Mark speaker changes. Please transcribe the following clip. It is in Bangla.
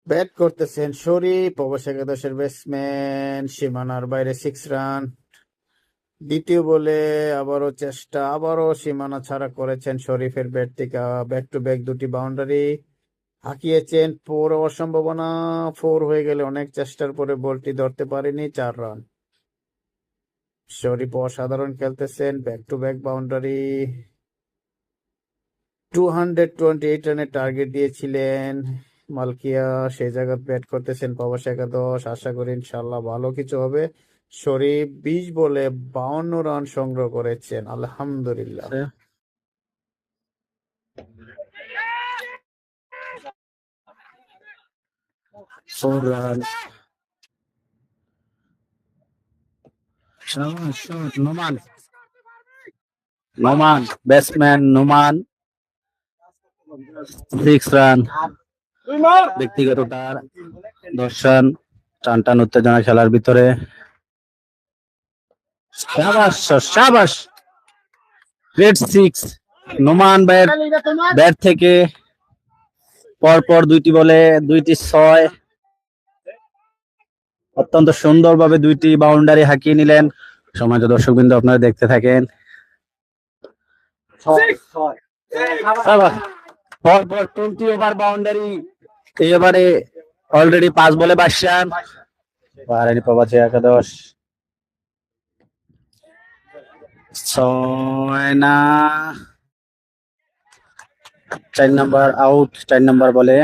Speaker 1: ব্যাট করতেছেন শরীফ, অবশ্য একাদশের ব্যাটসম্যান, সীমানার বাইরে 6 রান। দ্বিতীয় বলে আবারও চেষ্টা, আবারও সীমানা ছাড়া করেছেন শরীফের ব্যাট থেকে। ব্যাক টু ব্যাক 2টি বাউন্ডারি হাঁকিয়েছেন। 4 হওয়ার সম্ভাবনা, 4 হয়ে গেলে অনেক চেষ্টার পরে বলটি ধরতে পারেনি। 4 রান। শরীফ অসাধারণ খেলতেছেন, ব্যাক টু ব্যাক বাউন্ডারি। 228 রানের টার্গেট দিয়েছিলেন মালকিয়া, সেই জায়গায় ব্যাট করতেছেন প্রবাস একাদশ। আশা করি ইনশাল্লাহ ভালো কিছু হবে। শরীফ 20 বলে 52 রান সংগ্রহ করেছেন, আলহামদুলিল্লাহ।
Speaker 2: 4 run. Noman batsman Noman 6 run. ব্যক্তিগত 10 রান। টান উত্তেজনা খেলার ভিতরে। শাবাশ, গ্রেট 6। নোমান ব্যাট থেকে পরপর 2টি বলে 2টি 6, অত্যন্ত সুন্দরভাবে 2টি বাউন্ডারি হাঁকিয়ে নিলেন। সম্মানিত দর্শকবৃন্দ, আপনারা দেখতে থাকেন। পরপর 20 ওভার বাউন্ডারি। এই ওভারে অলরেডি 5 বলে 22 রান। পারেনি প্রবাসী একাদশ। 6 না, 4 নাম্বার আউট, 4 নাম্বার বলে।